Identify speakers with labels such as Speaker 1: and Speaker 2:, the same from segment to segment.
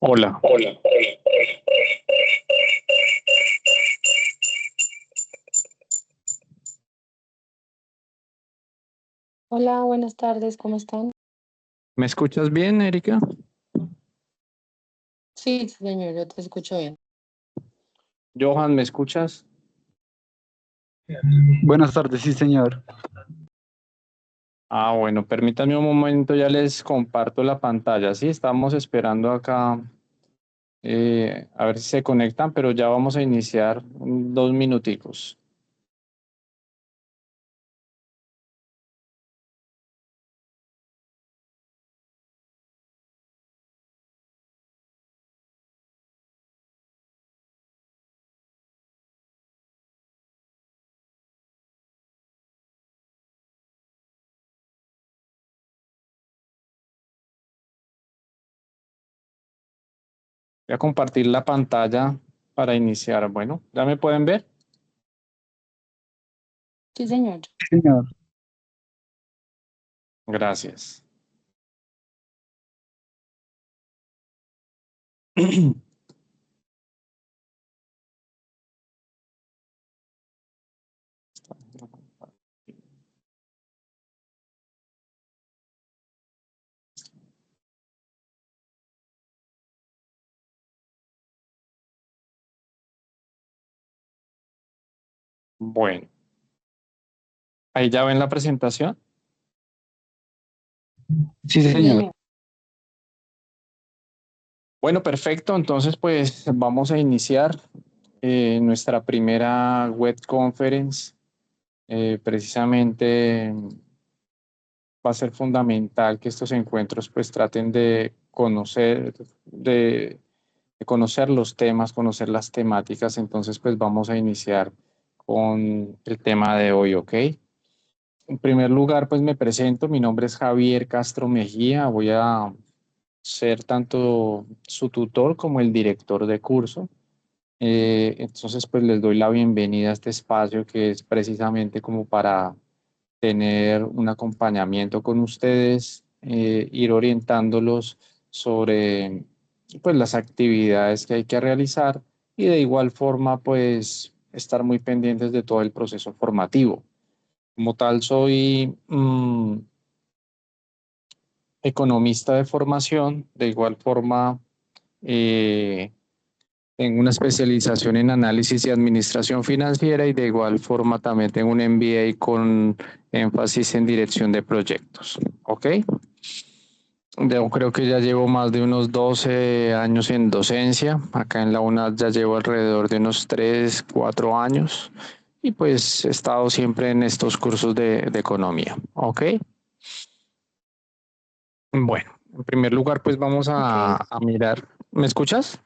Speaker 1: Hola,
Speaker 2: Hola, buenas tardes, ¿cómo están?
Speaker 1: ¿me escuchas bien, Erika?
Speaker 2: Sí, señor, yo te escucho bien.
Speaker 1: Johan, ¿me escuchas?
Speaker 3: Buenas tardes, sí, señor.
Speaker 1: Bueno, permítanme un momento, ya les comparto la pantalla. Sí, estamos esperando acá a ver si se conectan, pero ya vamos a iniciar en 2 minuticos. Voy a compartir la pantalla para iniciar. Bueno, ¿ya me pueden ver?
Speaker 2: Sí, señor.
Speaker 3: Sí, señor.
Speaker 1: Gracias. Bueno, ahí ya ven la presentación.
Speaker 3: Sí,
Speaker 2: Sí,
Speaker 3: señor.
Speaker 2: señor.
Speaker 1: Bueno, perfecto. Entonces, pues vamos a iniciar nuestra primera web conference. Precisamente va a ser fundamental que estos encuentros pues traten de conocer los temas, conocer las temáticas. Entonces, pues vamos a iniciar con el tema de hoy, ¿ok? En primer lugar, pues me presento. Mi nombre es Javier Castro Mejía. Voy a ser tanto su tutor como el director de curso. Entonces, pues les doy la bienvenida a este espacio que es precisamente como para tener un acompañamiento con ustedes, ir orientándolos sobre pues, las actividades que hay que realizar y de igual forma pues estar muy pendientes de todo el proceso formativo. Como tal, soy economista de formación, de igual forma eh, tengo una especialización en análisis y administración financiera y de igual forma también tengo un MBA con énfasis en dirección de proyectos. ¿Ok? Yo creo que ya llevo más de unos 12 años en docencia. Acá en la UNAD ya llevo alrededor de unos 3, 4 años. Y pues he estado siempre en estos cursos de economía. ¿Ok? Bueno, en primer lugar pues vamos
Speaker 2: Ok.
Speaker 1: a mirar. ¿Me escuchas?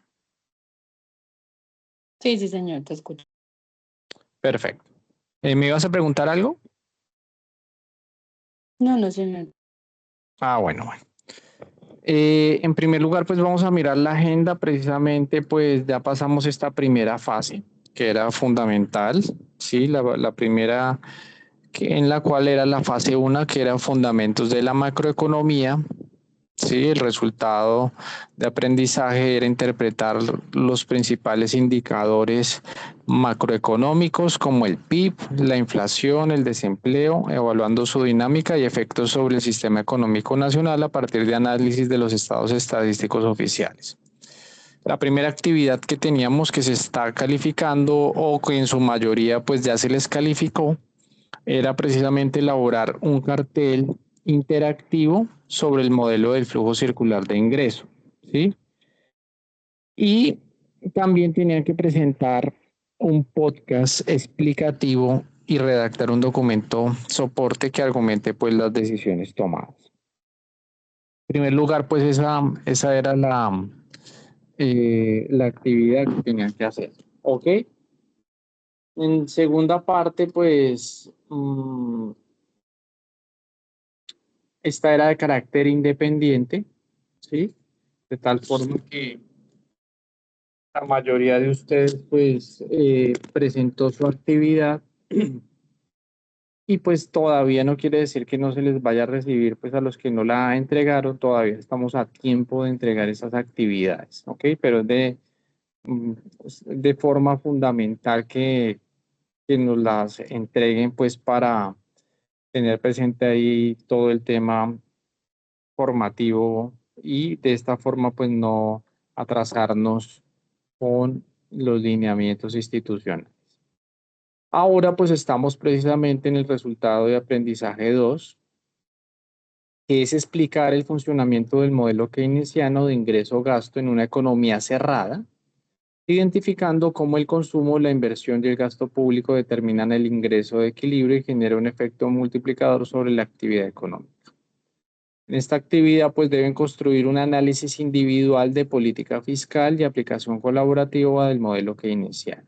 Speaker 2: Sí, sí, señor, te escucho.
Speaker 1: Perfecto. ¿Me ibas a preguntar algo?
Speaker 2: No, no, señor.
Speaker 1: Bueno. En primer lugar, pues vamos a mirar la agenda. Precisamente, pues ya pasamos esta primera fase, que era fundamental, ¿sí? La primera en la cual era la fase 1, que eran fundamentos de la macroeconomía. Sí, el resultado de aprendizaje era interpretar los principales indicadores macroeconómicos como el PIB, la inflación, el desempleo, evaluando su dinámica y efectos sobre el sistema económico nacional a partir de análisis de los estados estadísticos oficiales. La primera actividad que teníamos que se está calificando o que en su mayoría pues ya se les calificó era precisamente elaborar un cartel interactivo sobre el modelo del flujo circular de ingreso, ¿sí? Y también tenían que presentar un podcast explicativo y redactar un documento soporte que argumente pues las decisiones tomadas. En primer lugar, pues esa era la actividad que tenían que hacer. ¿Ok? En segunda parte, pues esta era de carácter independiente, ¿sí? De tal forma que la mayoría de ustedes, pues, presentó su actividad y pues todavía no quiere decir que no se les vaya a recibir, pues a los que no la entregaron, todavía estamos a tiempo de entregar esas actividades, ¿ok? Pero es de forma fundamental que nos las entreguen, pues para tener presente ahí todo el tema formativo y de esta forma, pues no atrasarnos con los lineamientos institucionales. Ahora, pues estamos precisamente en el resultado de aprendizaje 2, que es explicar el funcionamiento del modelo keynesiano de ingreso-gasto en una economía cerrada, identificando cómo el consumo, la inversión y el gasto público determinan el ingreso de equilibrio y genera un efecto multiplicador sobre la actividad económica. En esta actividad, pues deben construir un análisis individual de política fiscal y aplicación colaborativa del modelo keynesiano.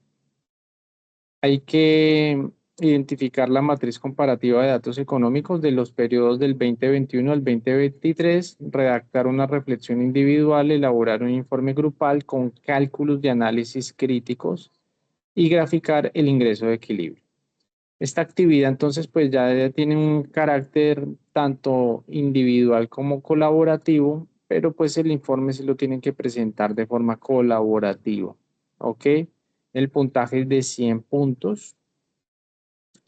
Speaker 1: Hay que identificar la matriz comparativa de datos económicos de los periodos del 2021 al 2023, redactar una reflexión individual, elaborar un informe grupal con cálculos de análisis críticos y graficar el ingreso de equilibrio. Esta actividad entonces pues ya tiene un carácter tanto individual como colaborativo, pero pues el informe se lo tienen que presentar de forma colaborativa, ¿ok? El puntaje es de 100 puntos.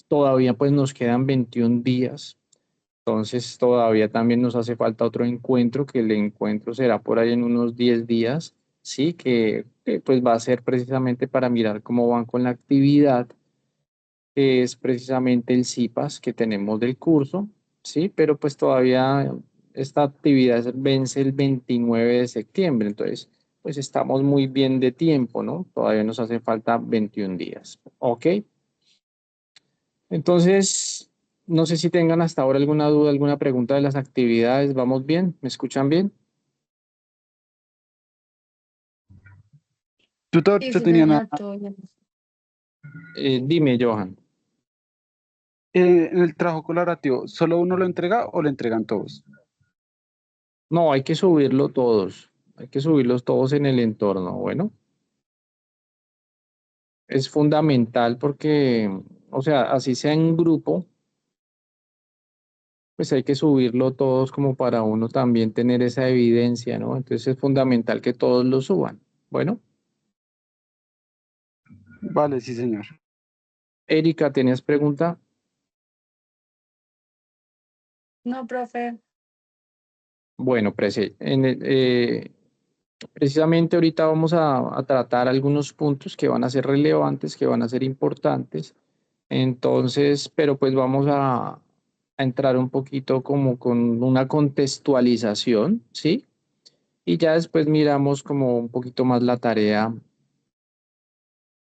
Speaker 1: Todavía pues nos quedan 21 días, entonces todavía también nos hace falta otro encuentro, que el encuentro será por ahí en unos 10 días, sí, que pues va a ser precisamente para mirar cómo van con la actividad, que es precisamente el CIPAS que tenemos del curso, sí, pero pues todavía esta actividad vence el 29 de septiembre, entonces pues estamos muy bien de tiempo, ¿no? Todavía nos hace falta 21 días, ¿ok? Entonces, no sé si tengan hasta ahora alguna duda, alguna pregunta de las actividades. ¿Vamos bien? ¿Me escuchan bien?
Speaker 3: Tutor,
Speaker 2: Sí,
Speaker 3: yo
Speaker 2: sí,
Speaker 3: tenía una.
Speaker 2: señor, todo bien.
Speaker 1: Dime, Johan.
Speaker 3: En el trabajo colaborativo, ¿solo uno lo entrega o lo entregan todos?
Speaker 1: No, hay que subirlo todos. Hay que subirlos todos en el entorno. Bueno, es fundamental porque, o sea, así sea en grupo, pues hay que subirlo todos como para uno también tener esa evidencia, ¿no? Entonces es fundamental que todos lo suban. Bueno,
Speaker 3: Vale, sí, señor.
Speaker 1: Erika, ¿tenías pregunta?
Speaker 2: No, profe.
Speaker 1: Bueno, precisamente ahorita vamos a tratar algunos puntos que van a ser relevantes, que van a ser importantes. Entonces, pero pues vamos a entrar un poquito como con una contextualización, ¿sí? Y ya después miramos como un poquito más la tarea,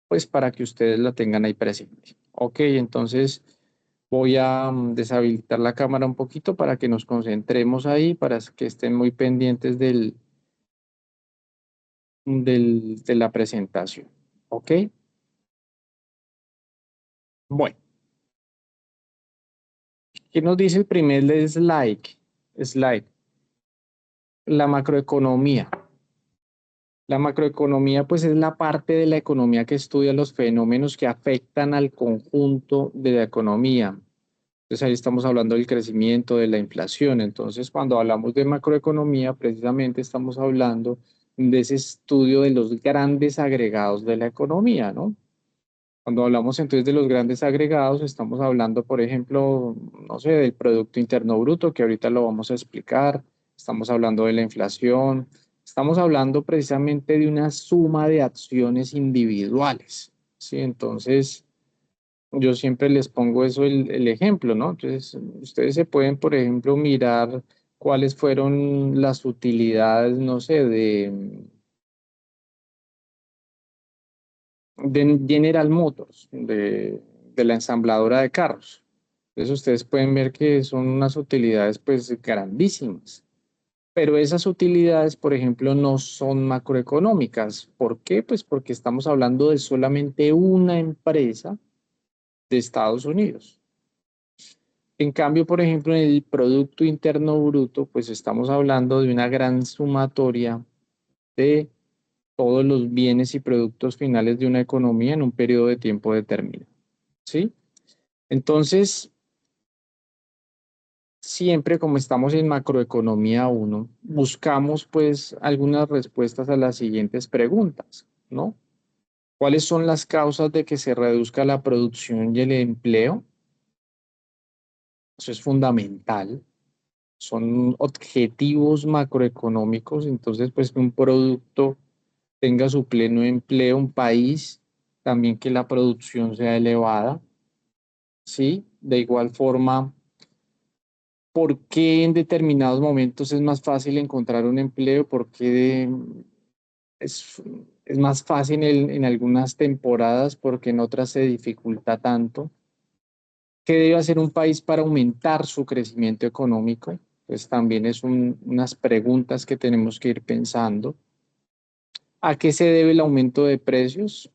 Speaker 1: pues para que ustedes la tengan ahí presente. Ok, entonces voy a deshabilitar la cámara un poquito para que nos concentremos ahí, para que estén muy pendientes de la presentación. Ok, bueno. ¿Qué nos dice el primer slide? Slide. La macroeconomía. La macroeconomía, pues, es la parte de la economía que estudia los fenómenos que afectan al conjunto de la economía. Entonces, ahí estamos hablando del crecimiento, de la inflación. Entonces, cuando hablamos de macroeconomía, precisamente estamos hablando de ese estudio de los grandes agregados de la economía, ¿no? Cuando hablamos entonces de los grandes agregados, estamos hablando, por ejemplo, no sé, del Producto Interno Bruto, que ahorita lo vamos a explicar, estamos hablando de la inflación, estamos hablando precisamente de una suma de acciones individuales, ¿sí? Entonces, yo siempre les pongo eso el ejemplo, ¿no? Entonces, ustedes se pueden, por ejemplo, mirar cuáles fueron las utilidades, no sé, de General Motors, de la ensambladora de carros. Entonces ustedes pueden ver que son unas utilidades pues grandísimas. Pero esas utilidades, por ejemplo, no son macroeconómicas. ¿Por qué? Pues porque estamos hablando de solamente una empresa de Estados Unidos. En cambio, por ejemplo, en el Producto Interno Bruto, pues estamos hablando de una gran sumatoria de todos los bienes y productos finales de una economía en un periodo de tiempo determinado. ¿Sí? Entonces, siempre como estamos en macroeconomía 1, buscamos pues algunas respuestas a las siguientes preguntas, ¿no? ¿Cuáles son las causas de que se reduzca la producción y el empleo? Eso es fundamental. Son objetivos macroeconómicos, entonces pues que un producto tenga su pleno empleo, un país, también que la producción sea elevada, ¿sí? De igual forma, ¿por qué en determinados momentos es más fácil encontrar un empleo? ¿Por qué es, es más fácil en algunas temporadas? Porque en otras se dificulta tanto. ¿Qué debe hacer un país para aumentar su crecimiento económico? Pues también es unas preguntas que tenemos que ir pensando. ¿A qué se debe el aumento de precios?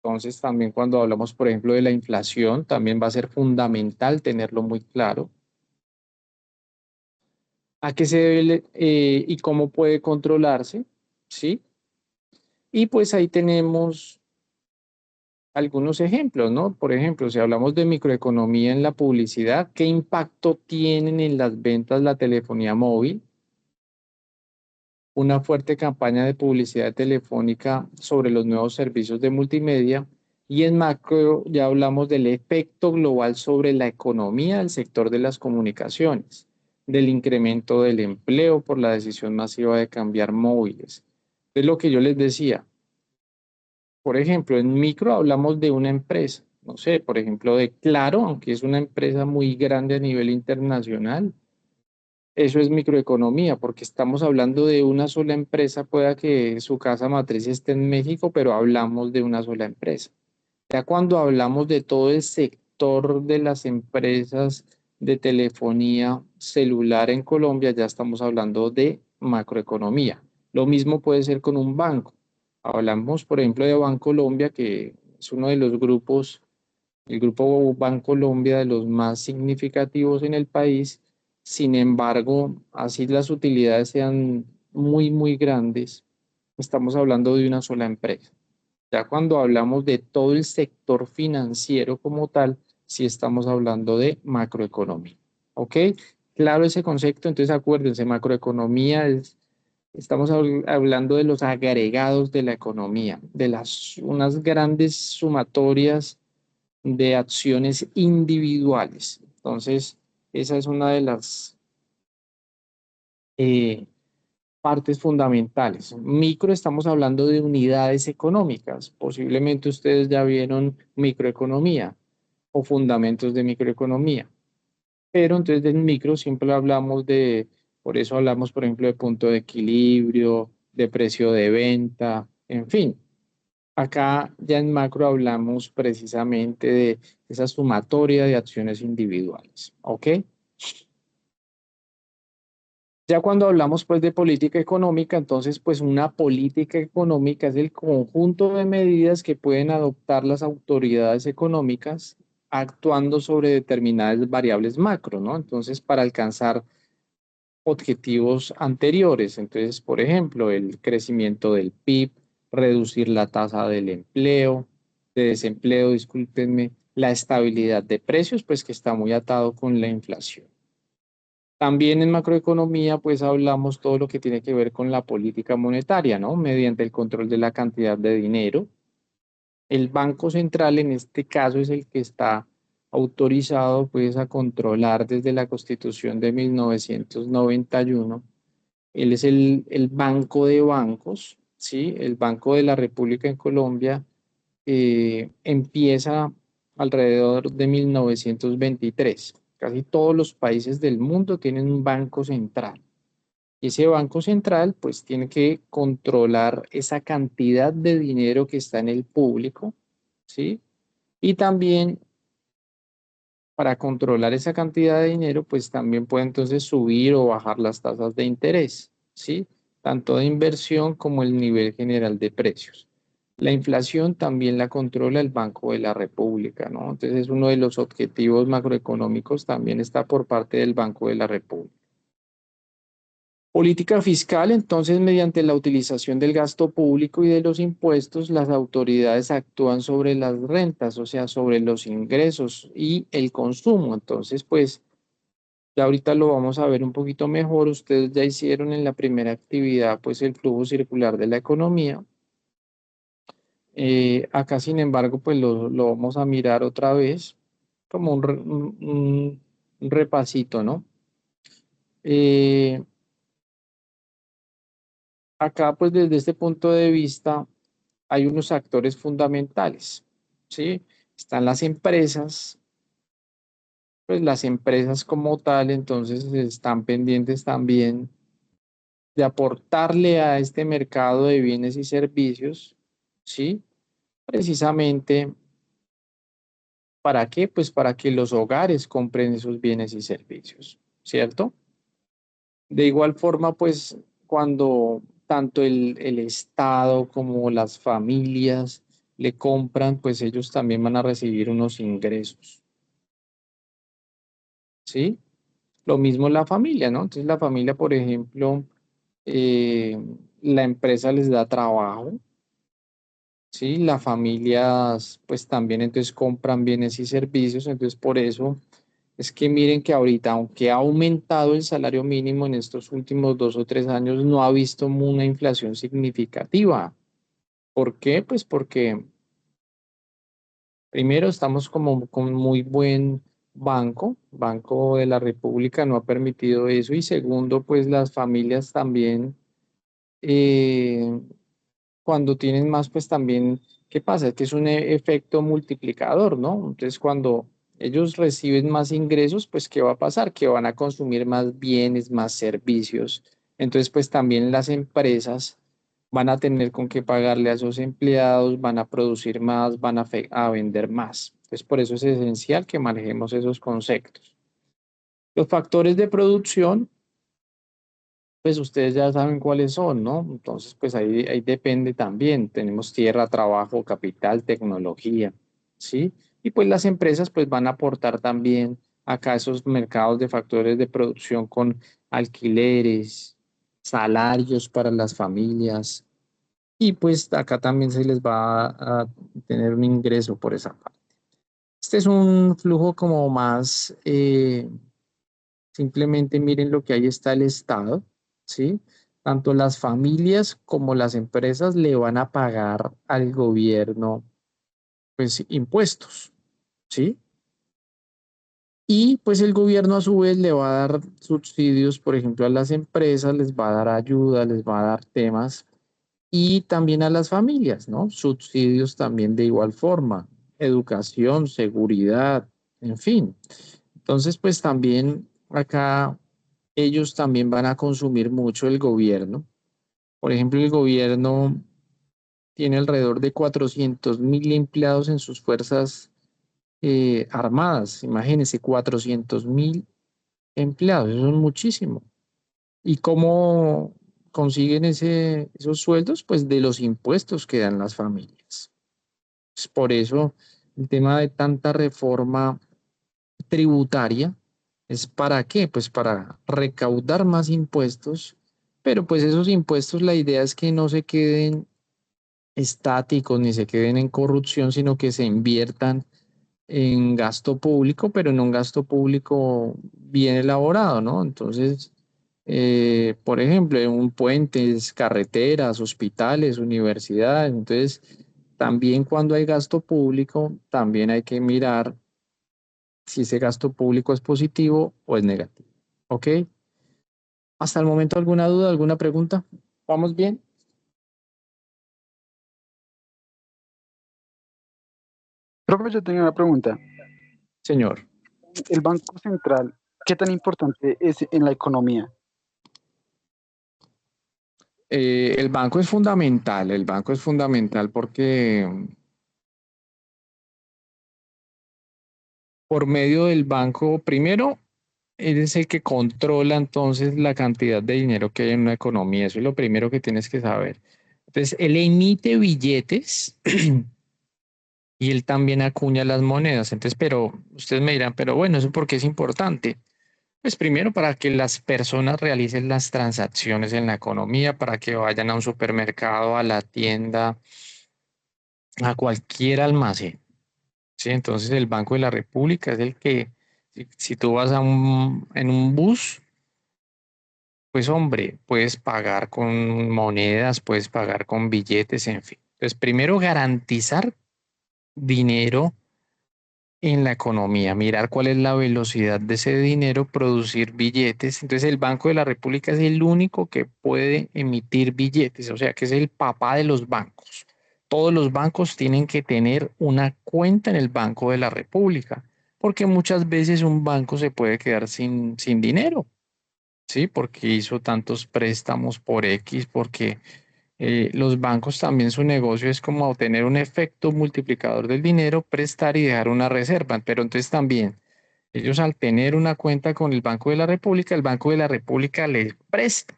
Speaker 1: Entonces, también cuando hablamos, por ejemplo, de la inflación, también va a ser fundamental tenerlo muy claro. ¿A qué se debe y cómo puede controlarse? ¿Sí? Y pues ahí tenemos algunos ejemplos, ¿no? Por ejemplo, si hablamos de microeconomía en la publicidad, ¿qué impacto tienen en las ventas la telefonía móvil? Una fuerte campaña de publicidad telefónica sobre los nuevos servicios de multimedia. Y en macro ya hablamos del efecto global sobre la economía del sector de las comunicaciones, del incremento del empleo por la decisión masiva de cambiar móviles. Es lo que yo les decía. Por ejemplo, en micro hablamos de una empresa, no sé, por ejemplo, de Claro, aunque es una empresa muy grande a nivel internacional. Eso es microeconomía, porque estamos hablando de una sola empresa, pueda que su casa matriz esté en México, pero hablamos de una sola empresa. Ya cuando hablamos de todo el sector de las empresas de telefonía celular en Colombia, ya estamos hablando de macroeconomía. Lo mismo puede ser con un banco. Hablamos, por ejemplo, de Bancolombia, que es uno de los grupos, el grupo Bancolombia de los más significativos en el país. Sin embargo, así las utilidades sean muy, muy grandes, estamos hablando de una sola empresa. Ya cuando hablamos de todo el sector financiero como tal, sí estamos hablando de macroeconomía. ¿Ok? Claro ese concepto, entonces acuérdense, macroeconomía es, estamos hablando de los agregados de la economía, de las unas grandes sumatorias de acciones individuales. Entonces, esa es una de las eh, partes fundamentales. Micro, estamos hablando de unidades económicas. Posiblemente ustedes ya vieron microeconomía o fundamentos de microeconomía. Pero entonces en micro siempre hablamos de, por eso hablamos, por ejemplo, de punto de equilibrio, de precio de venta, en fin. Acá ya en macro hablamos precisamente de esa sumatoria de acciones individuales. ¿Ok? Ya cuando hablamos pues de política económica, entonces pues una política económica es el conjunto de medidas que pueden adoptar las autoridades económicas actuando sobre determinadas variables macro, ¿no? Entonces para alcanzar objetivos anteriores, entonces por ejemplo el crecimiento del PIB, reducir la tasa del empleo, de desempleo, discúlpenme, la estabilidad de precios, pues que está muy atado con la inflación. También en macroeconomía, pues hablamos todo lo que tiene que ver con la política monetaria, ¿no? Mediante el control de la cantidad de dinero. El Banco Central, en este caso, es el que está autorizado, pues, a controlar desde la Constitución de 1991. Él es el banco de bancos, ¿sí? El Banco de la República en Colombia empieza alrededor de 1923. Casi todos los países del mundo tienen un banco central. Y ese banco central pues tiene que controlar esa cantidad de dinero que está en el público, ¿sí? Y también para controlar esa cantidad de dinero pues también puede entonces subir o bajar las tasas de interés, ¿sí? Tanto de inversión como el nivel general de precios. La inflación también la controla el Banco de la República, ¿no? Entonces, uno de los objetivos macroeconómicos también está por parte del Banco de la República. Política fiscal, entonces, mediante la utilización del gasto público y de los impuestos, las autoridades actúan sobre las rentas, o sea, sobre los ingresos y el consumo. Entonces, pues, Ya ahorita lo vamos a ver un poquito mejor. Ustedes ya hicieron en la primera actividad pues el flujo circular de la economía. Acá, sin embargo, pues lo vamos a mirar otra vez como un repasito, ¿no? Eh, Acá, pues desde este punto de vista, hay unos actores fundamentales, ¿sí? Están las empresas, pues las empresas como tal, entonces están pendientes también de aportarle a este mercado de bienes y servicios, ¿sí? Precisamente, ¿para qué? Pues para que los hogares compren esos bienes y servicios, ¿cierto? De igual forma, pues cuando tanto el Estado como las familias le compran, pues ellos también van a recibir unos ingresos, ¿sí? Lo mismo la familia, ¿no? Entonces la familia, por ejemplo, eh, la empresa les da trabajo, ¿sí? Las familias, pues también entonces compran bienes y servicios, entonces por eso es que miren que ahorita, aunque ha aumentado el salario mínimo en estos últimos 2 o 3 años, no ha visto una inflación significativa. ¿Por qué? Pues porque primero estamos como con muy buen Banco de la República no ha permitido eso y segundo, pues las familias también, eh, cuando tienen más, pues también, ¿qué pasa? Es que es un efecto multiplicador, ¿no? Entonces, cuando ellos reciben más ingresos, pues, ¿qué va a pasar? Que van a consumir más bienes, más servicios. Entonces, pues también las empresas van a tener con qué pagarle a sus empleados, van a producir más, van a vender más. Entonces, por eso es esencial que manejemos esos conceptos. Los factores de producción pues ustedes ya saben cuáles son, ¿no? Entonces, pues ahí depende también. Tenemos tierra, trabajo, capital, tecnología, ¿sí? Y pues las empresas pues van a aportar también acá esos mercados de factores de producción con alquileres, salarios para las familias y pues acá también se les va a tener un ingreso por esa parte. Este es un flujo como más, simplemente miren lo que ahí está el Estado, ¿sí? Tanto las familias como las empresas le van a pagar al gobierno, pues, impuestos, ¿sí? Y pues el gobierno a su vez le va a dar subsidios, por ejemplo, a las empresas, les va a dar ayuda, les va a dar temas y también a las familias, ¿no? Subsidios también de igual forma, educación, seguridad, en fin. Entonces, pues también acá ellos también van a consumir mucho el gobierno. Por ejemplo, el gobierno tiene alrededor de 400.000 empleados en sus fuerzas armadas. Imagínense, 400.000 empleados, eso es muchísimo. ¿Y cómo consiguen esos sueldos? Pues de los impuestos que dan las familias. Pues por eso el tema de tanta reforma tributaria es para qué? Pues para recaudar más impuestos, pero pues esos impuestos la idea es que no se queden estáticos ni se queden en corrupción, sino que se inviertan en gasto público, pero en un gasto público bien elaborado, ¿no? Entonces, por ejemplo, en un puentes, carreteras, hospitales, universidades. Entonces, también cuando hay gasto público, también hay que mirar si ese gasto público es positivo o es negativo. ¿Ok? Hasta el momento, ¿alguna duda, alguna pregunta? ¿Vamos bien?
Speaker 3: Profe, yo tenía una pregunta.
Speaker 1: Señor.
Speaker 3: ¿El Banco Central, qué tan importante es en la economía?
Speaker 1: El banco es fundamental porque por medio del banco, primero, él es el que controla entonces la cantidad de dinero que hay en una economía. Eso es lo primero que tienes que saber. Entonces, él emite billetes y él también acuña las monedas. Entonces, pero ustedes me dirán, pero bueno, ¿eso por qué es importante? Pues primero para que las personas realicen las transacciones en la economía, para que vayan a un supermercado, a la tienda, a cualquier almacén. ¿Sí? Entonces el Banco de la República es el que Si tú vas en un bus, pues hombre, puedes pagar con monedas, puedes pagar con billetes, en fin. Entonces, primero garantizar dinero en la economía, mirar cuál es la velocidad de ese dinero, producir billetes. Entonces, el Banco de la República es el único que puede emitir billetes, o sea, que es el papá de los bancos. Todos los bancos tienen que tener una cuenta en el Banco de la República, porque muchas veces un banco se puede quedar sin dinero. Sí, porque hizo tantos préstamos por X, porque los bancos también su negocio es como obtener un efecto multiplicador del dinero, prestar y dejar una reserva. Pero entonces también ellos al tener una cuenta con el Banco de la República, el Banco de la República les presta,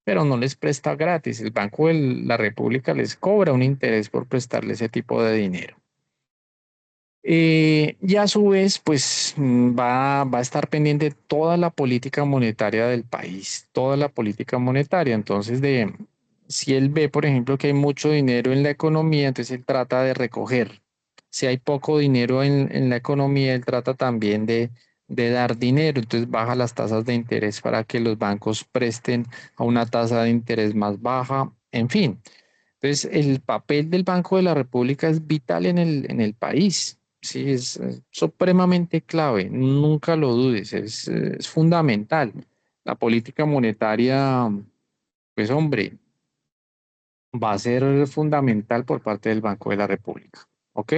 Speaker 1: pero no les presta gratis. El Banco de la República les cobra un interés por prestarle ese tipo de dinero. Y a su vez, pues va a estar pendiente toda la política monetaria del país, toda la política monetaria. Entonces, si él ve, por ejemplo, que hay mucho dinero en la economía, entonces él trata de recoger. Si hay poco dinero en la economía, él trata también de dar dinero. Entonces baja las tasas de interés para que los bancos presten a una tasa de interés más baja. En fin, entonces el papel del Banco de la República es vital en el país. Sí, es supremamente clave, nunca lo dudes, es fundamental. La política monetaria, pues hombre, va a ser fundamental por parte del Banco de la República. ¿Ok?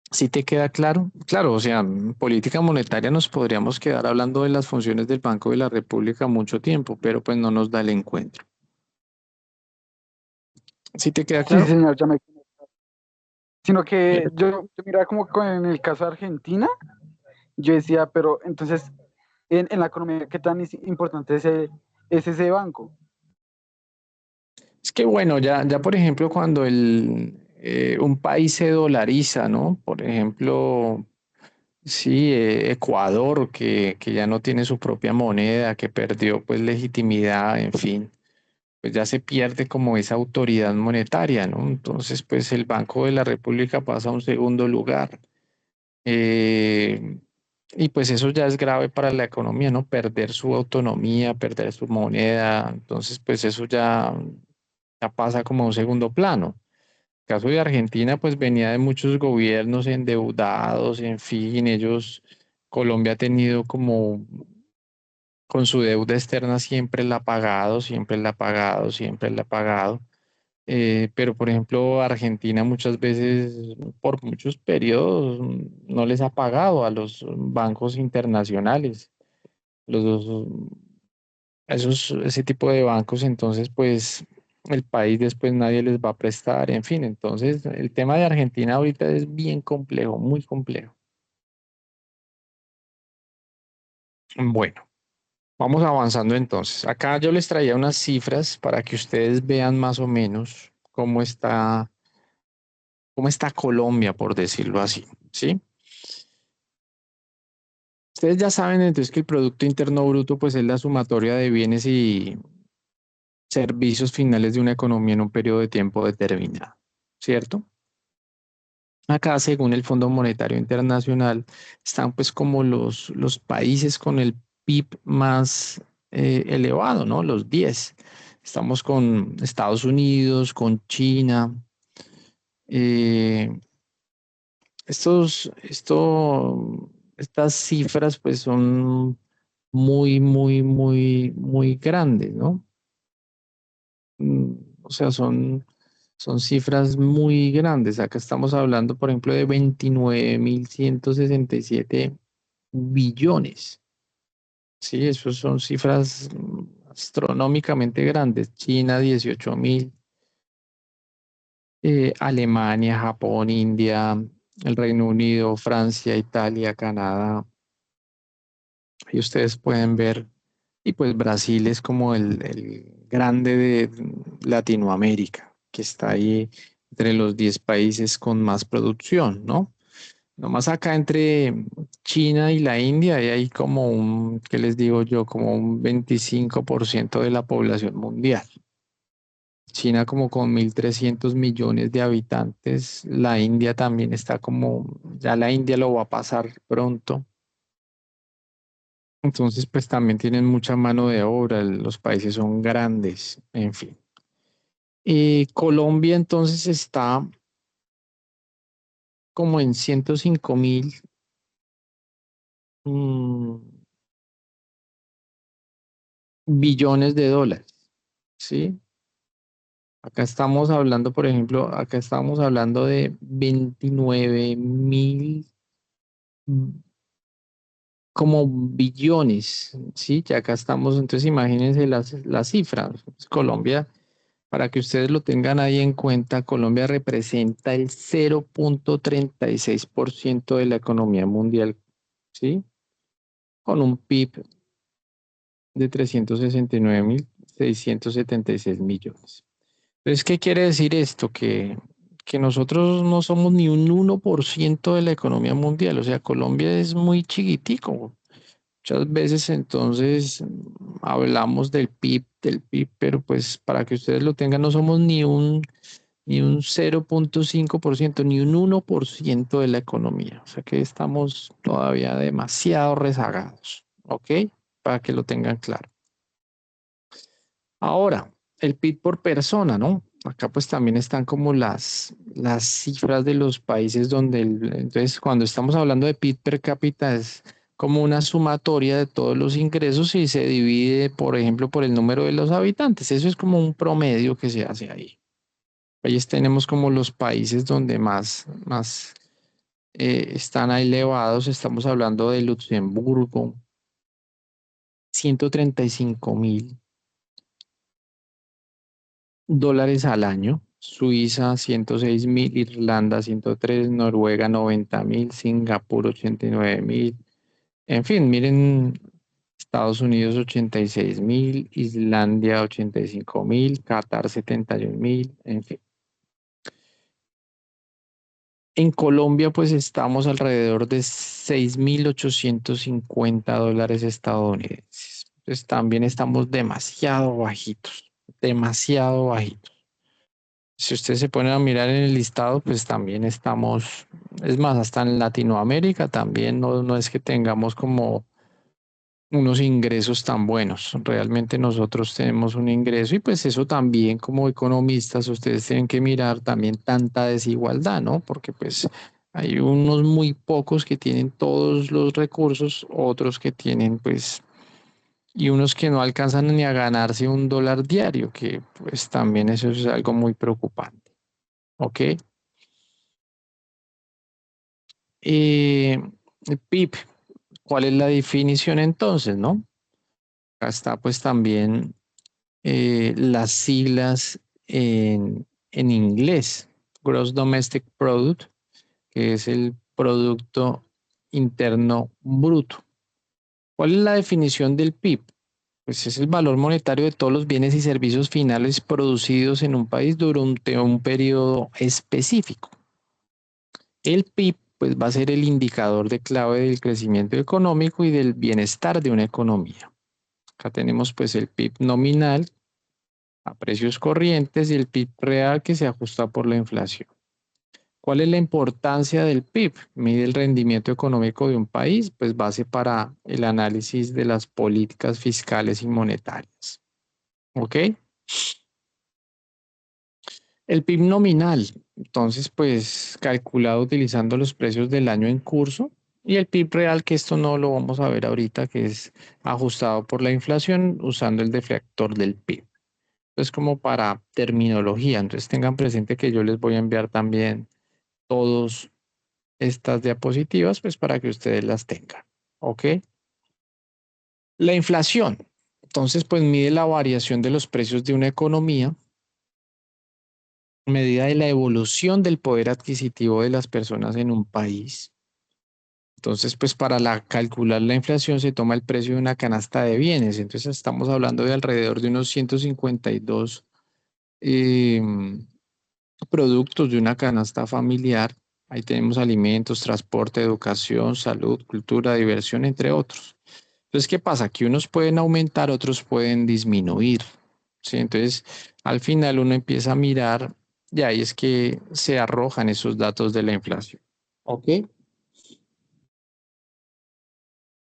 Speaker 1: ¿Sí te queda claro? Claro, o sea, en política monetaria nos podríamos quedar hablando de las funciones del Banco de la República mucho tiempo, pero pues no nos da el encuentro. ¿Sí te queda
Speaker 3: Sí,
Speaker 1: claro?
Speaker 3: señor, ya me... Sino que
Speaker 1: Bien.
Speaker 3: yo miraba como con en el caso de Argentina, yo decía, pero entonces, en la economía, ¿qué tan importante es ese banco?
Speaker 1: Es que bueno, ya por ejemplo, cuando un país se dolariza, ¿no? Por ejemplo, sí, Ecuador, que ya no tiene su propia moneda, que perdió pues legitimidad, en fin, pues ya se pierde como esa autoridad monetaria, ¿no? Entonces, pues el Banco de la República pasa a un segundo lugar. Eh, y pues eso ya es grave para la economía, ¿no? Perder su autonomía, perder su moneda. Entonces, pues eso ya pasa como a un segundo plano. El caso de Argentina, pues venía de muchos gobiernos endeudados, en fin, Colombia ha tenido como, con su deuda externa siempre la ha pagado, siempre la ha pagado, siempre la ha pagado. Pero, por ejemplo, Argentina muchas veces, por muchos periodos, no les ha pagado a los bancos internacionales, los, ese tipo de bancos, entonces, pues el país después nadie les va a prestar, en fin, entonces el tema de Argentina ahorita es bien complejo, muy complejo. Bueno, vamos avanzando entonces. Acá yo les traía unas cifras para que ustedes vean más o menos cómo está Colombia, por decirlo así, ¿sí? Ustedes ya saben entonces que el Producto Interno Bruto pues es la sumatoria de bienes y servicios finales de una economía en un periodo de tiempo determinado, ¿cierto? Acá, según el Fondo Monetario Internacional, están pues como los países con el PIB más elevado, ¿no? Los 10. Estamos con Estados Unidos, con China. eh, Estas cifras pues son muy grandes, ¿no? O sea, son cifras muy grandes. Acá estamos hablando, por ejemplo, de 29.167 billones. Sí, esos son cifras astronómicamente grandes. China, 18.000, Alemania, Japón, India, el Reino Unido, Francia, Italia, Canadá. Y ustedes pueden ver, y pues Brasil es como el grande de Latinoamérica, que está ahí entre los 10 países con más producción, ¿no? Nomás acá entre China y la India hay como ¿qué les digo yo? Como un 25% de la población mundial. China como con 1.300 millones de habitantes. La India también está como, ya la India lo va a pasar pronto. Entonces, pues también tienen mucha mano de obra, los países son grandes, en fin. Colombia entonces está como en 105.000 billones de dólares, ¿sí? Acá estamos hablando, por ejemplo, acá estamos hablando de 29.000 como billones, ¿sí? Ya acá estamos, entonces imagínense las cifras. Colombia, para que ustedes lo tengan ahí en cuenta, Colombia representa el 0.36% de la economía mundial, ¿sí? Con un PIB de 369.676 millones. Entonces, ¿qué quiere decir esto? Que nosotros no somos ni un 1% de la economía mundial, o sea, Colombia es muy chiquitico. Muchas veces entonces hablamos del PIB, pero pues para que ustedes lo tengan, no somos ni un 0.5%, ni un 1% de la economía. O sea que estamos todavía demasiado rezagados, ¿ok? Para que lo tengan claro. Ahora, el PIB por persona, ¿no? Acá pues también están como las cifras de los países donde, entonces cuando estamos hablando de PIB per cápita es como una sumatoria de todos los ingresos y se divide, por ejemplo, por el número de los habitantes. Eso es como un promedio que se hace ahí. Ahí tenemos como los países donde más están elevados. Estamos hablando de Luxemburgo, 135.000 dólares al año. Suiza, 106.000, Irlanda, 103, Noruega, 90.000, Singapur, 89.000. En fin, miren, Estados Unidos, 86.000, Islandia, 85.000, Qatar, 71.000, en fin. En Colombia, pues estamos alrededor de 6.850 dólares estadounidenses. Pues también estamos demasiado bajitos, demasiado bajitos. Si ustedes se ponen a mirar en el listado, pues también estamos, es más, hasta en Latinoamérica también no es que tengamos como unos ingresos tan buenos. Realmente nosotros tenemos un ingreso y pues eso también como economistas ustedes tienen que mirar también tanta desigualdad, ¿no? Porque pues hay unos muy pocos que tienen todos los recursos, otros que tienen pues y unos que no alcanzan ni a ganarse $1 diario, que pues también eso es algo muy preocupante. ¿Ok? El PIB, ¿cuál es la definición entonces, no? Acá está pues también las siglas en inglés. Gross Domestic Product, que es el Producto Interno Bruto. ¿Cuál es la definición del PIB? Pues es el valor monetario de todos los bienes y servicios finales producidos en un país durante un periodo específico. El PIB pues, va a ser el indicador de clave del crecimiento económico y del bienestar de una economía. Acá tenemos pues el PIB nominal a precios corrientes y el PIB real que se ajusta por la inflación. ¿Cuál es la importancia del PIB? Mide el rendimiento económico de un país, pues base para el análisis de las políticas fiscales y monetarias. ¿Ok? El PIB nominal, entonces, pues calculado utilizando los precios del año en curso y el PIB real, que esto no lo vamos a ver ahorita, que es ajustado por la inflación usando el deflector del PIB. Es como para terminología, entonces tengan presente que yo les voy a enviar también todas estas diapositivas, pues para que ustedes las tengan. ¿Ok? La inflación, entonces, pues mide la variación de los precios de una economía medida de la evolución del poder adquisitivo de las personas en un país. Entonces, pues para calcular la inflación se toma el precio de una canasta de bienes. Entonces, estamos hablando de alrededor de unos 152 eh, productos de una canasta familiar. Ahí tenemos alimentos, transporte, educación, salud, cultura, diversión, entre otros. Entonces, ¿qué pasa? Que unos pueden aumentar, otros pueden disminuir. ¿sí? Entonces, al final uno empieza a mirar y ahí es que se arrojan esos datos de la inflación. ¿Ok?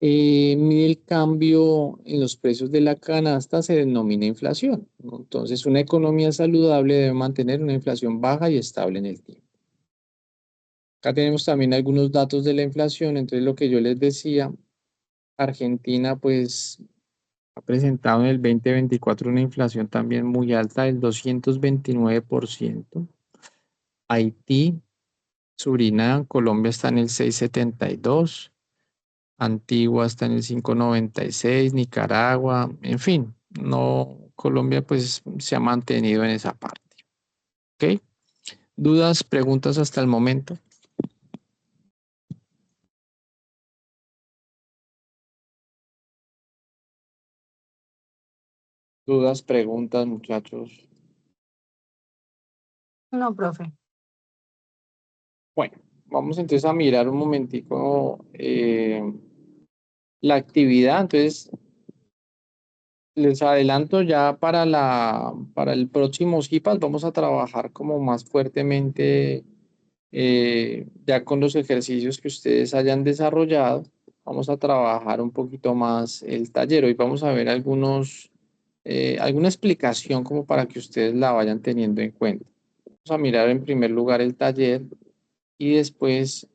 Speaker 1: Mide el cambio en los precios de la canasta se denomina inflación, ¿no? Entonces, una economía saludable debe mantener una inflación baja y estable en el tiempo. Acá tenemos también algunos datos de la inflación. Entonces, lo que yo les decía, Argentina pues ha presentado en el 2024 una inflación también muy alta del 229%. Haití, Surinam, Colombia está en el 6,72%. Antigua está en el 5,96, Nicaragua, en fin, no, Colombia pues se ha mantenido en esa parte. ¿Ok? ¿Dudas, preguntas hasta el momento? ¿Dudas, preguntas, muchachos?
Speaker 2: No, profe.
Speaker 1: Bueno, vamos entonces a mirar un momentico la actividad. Entonces, les adelanto ya para el próximo CIPAS vamos a trabajar como más fuertemente ya con los ejercicios que ustedes hayan desarrollado. Vamos a trabajar un poquito más el taller. Hoy vamos a ver alguna explicación como para que ustedes la vayan teniendo en cuenta. Vamos a mirar en primer lugar el taller y después,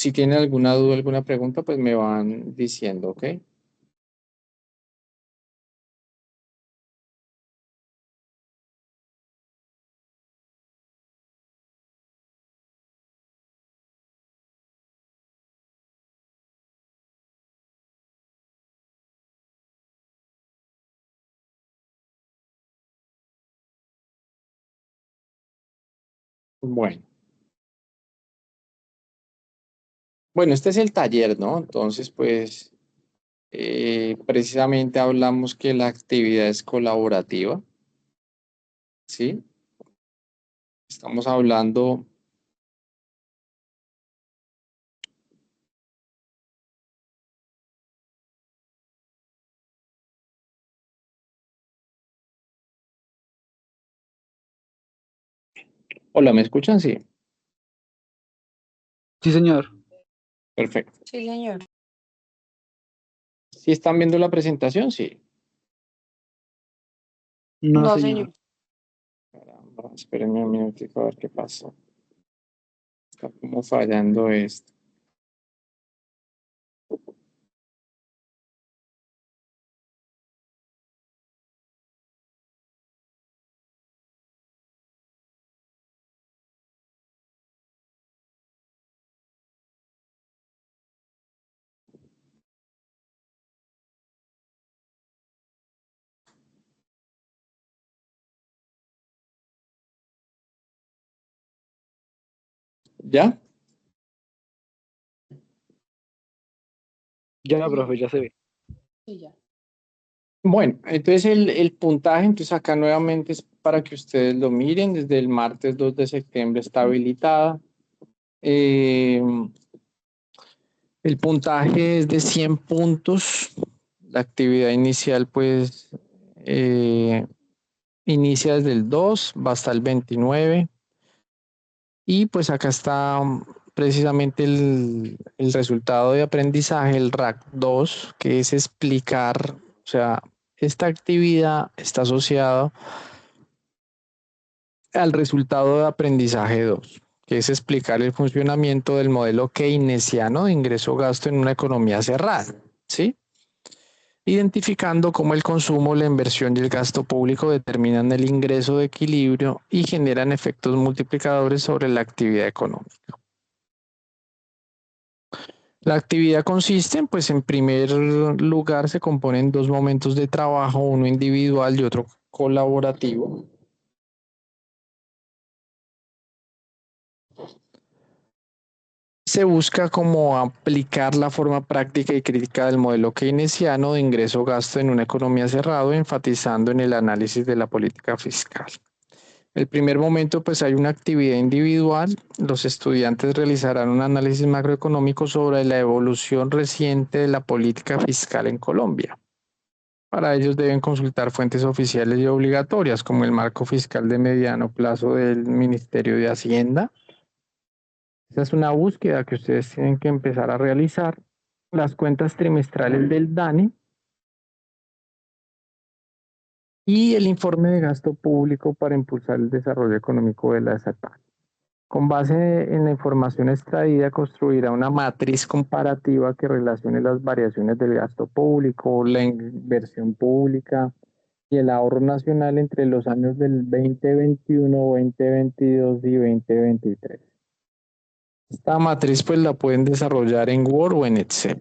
Speaker 1: si tienen alguna duda, alguna pregunta, pues me van diciendo, ¿ok? Bueno. Bueno, este es el taller, ¿no? Entonces, pues, precisamente hablamos que la actividad es colaborativa, ¿sí? Estamos hablando, hola, ¿me escuchan? Sí,
Speaker 3: Sí, señor.
Speaker 1: perfecto.
Speaker 2: Sí, señor.
Speaker 1: ¿Sí están viendo la presentación? Sí.
Speaker 3: No,
Speaker 2: No,
Speaker 3: señor.
Speaker 2: señor.
Speaker 1: Caramba, espérenme un minutico a ver qué pasó. Está como fallando esto. ¿Ya?
Speaker 3: Ya, profe, ya se ve.
Speaker 2: Sí, ya.
Speaker 1: Bueno, entonces el puntaje, entonces acá nuevamente es para que ustedes lo miren, desde el martes 2 de septiembre está habilitada. Eh, el puntaje es de 100 puntos. La actividad inicial, pues, inicia desde el 2, va hasta el 29. Y pues acá está precisamente el resultado de aprendizaje, el RAC 2, que es explicar, o sea, esta actividad está asociada al resultado de aprendizaje 2, que es explicar el funcionamiento del modelo keynesiano de ingreso-gasto en una economía cerrada, ¿sí? Identificando cómo el consumo, la inversión y el gasto público determinan el ingreso de equilibrio y generan efectos multiplicadores sobre la actividad económica. La actividad consiste, pues en primer lugar se componen dos momentos de trabajo, uno individual y otro colaborativo. Se busca como aplicar la forma práctica y crítica del modelo keynesiano de ingreso-gasto en una economía cerrada, enfatizando en el análisis de la política fiscal. El primer momento, pues hay una actividad individual. Los estudiantes realizarán un análisis macroeconómico sobre la evolución reciente de la política fiscal en Colombia. Para ellos deben consultar fuentes oficiales y obligatorias, como el marco fiscal de mediano plazo del Ministerio de Hacienda. Esa es una búsqueda que ustedes tienen que empezar a realizar. Las cuentas trimestrales del DANE y el informe de gasto público para impulsar el desarrollo económico de la estatal. Con base en la información extraída, construirá una matriz comparativa que relacione las variaciones del gasto público, la inversión pública y el ahorro nacional entre los años del 2021, 2022 y 2023. Esta matriz pues la pueden desarrollar en Word o en Excel.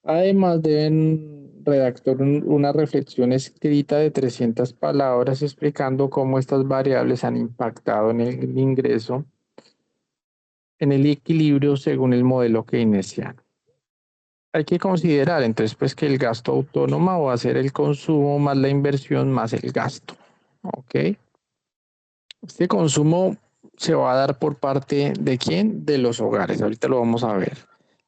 Speaker 1: Además deben redactar una reflexión escrita de 300 palabras explicando cómo estas variables han impactado en el ingreso, en el equilibrio según el modelo keynesiano. Hay que considerar entonces pues que el gasto autónomo va a ser el consumo más la inversión más el gasto. ¿Ok? Este consumo se va a dar por parte de quién? De los hogares. Ahorita lo vamos a ver.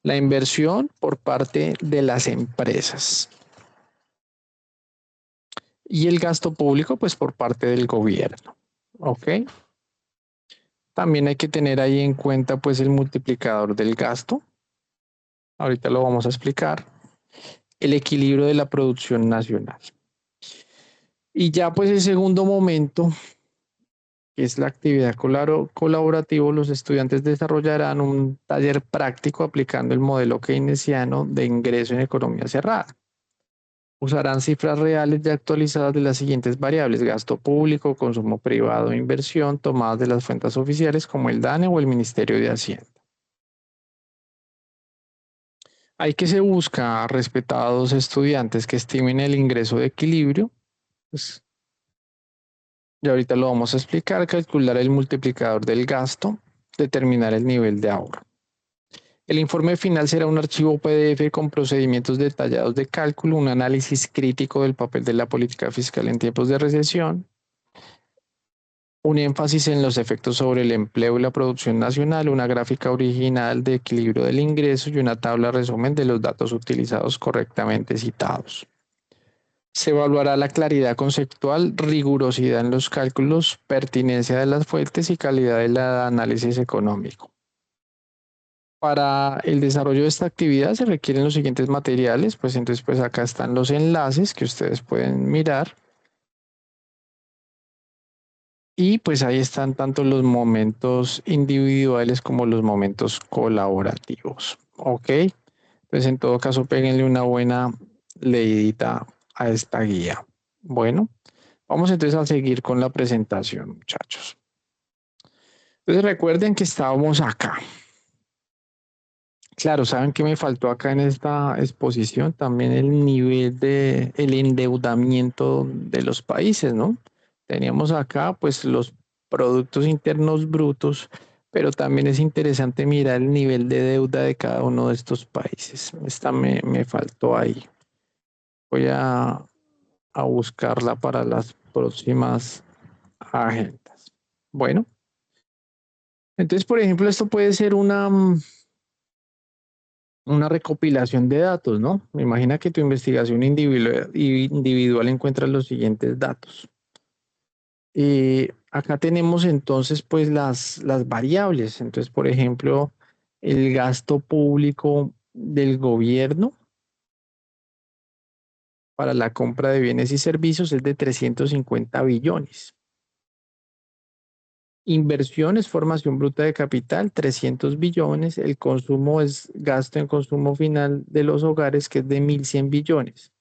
Speaker 1: La inversión por parte de las empresas. Y el gasto público, pues por parte del gobierno. ¿Ok? También hay que tener ahí en cuenta pues el multiplicador del gasto. Ahorita lo vamos a explicar. El equilibrio de la producción nacional. Y ya pues el segundo momento, que es la actividad colaborativa, los estudiantes desarrollarán un taller práctico aplicando el modelo keynesiano de ingreso en economía cerrada. Usarán cifras reales y actualizadas de las siguientes variables: gasto público, consumo privado e inversión, tomadas de las fuentes oficiales como el DANE o el Ministerio de Hacienda. Hay que se busca, respetados estudiantes, que estimen el ingreso de equilibrio. Pues, y ahorita lo vamos a explicar: calcular el multiplicador del gasto, determinar el nivel de ahorro. El informe final será un archivo PDF con procedimientos detallados de cálculo, un análisis crítico del papel de la política fiscal en tiempos de recesión, un énfasis en los efectos sobre el empleo y la producción nacional, una gráfica original de equilibrio del ingreso y una tabla resumen de los datos utilizados correctamente citados. Se evaluará la claridad conceptual, rigurosidad en los cálculos, pertinencia de las fuentes y calidad del análisis económico. Para el desarrollo de esta actividad se requieren los siguientes materiales, pues entonces pues acá están los enlaces que ustedes pueden mirar. Y pues ahí están tanto los momentos individuales como los momentos colaborativos. Ok, pues en todo caso péguenle una buena leidita a esta guía. Bueno, vamos entonces a seguir con la presentación, muchachos. Entonces recuerden que estábamos acá. Claro, ¿saben qué me faltó acá en esta exposición? También el nivel de el endeudamiento de los países, ¿no? Teníamos acá pues los productos internos brutos, pero también es interesante mirar el nivel de deuda de cada uno de estos países. Esta me faltó ahí. Voy a buscarla para las próximas agendas. Bueno, entonces, por ejemplo, esto puede ser una recopilación de datos, ¿no? Me imagina que tu investigación individual encuentra los siguientes datos. Acá tenemos entonces pues las variables. Entonces, por ejemplo, el gasto público del gobierno para la compra de bienes y servicios es de 350 billones. Inversión es formación bruta de capital, 300 billones. El consumo es gasto en consumo final de los hogares, que es de 1.100 billones.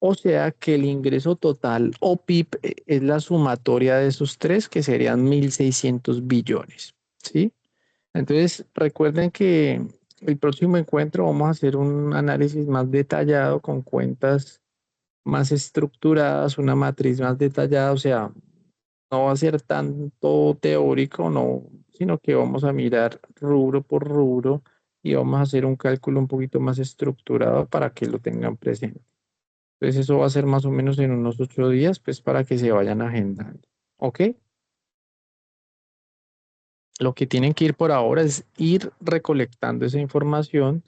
Speaker 1: O sea que el ingreso total o PIB es la sumatoria de esos tres, que serían 1.600 billones. ¿Sí? Entonces, recuerden que el próximo encuentro vamos a hacer un análisis más detallado con cuentas más estructuradas, una matriz más detallada, o sea, no va a ser tanto teórico, no, sino que vamos a mirar rubro por rubro y vamos a hacer un cálculo un poquito más estructurado para que lo tengan presente. Entonces eso va a ser más o menos en unos 8 días, pues para que se vayan agendando. ¿Ok? Lo que tienen que ir por ahora es ir recolectando esa información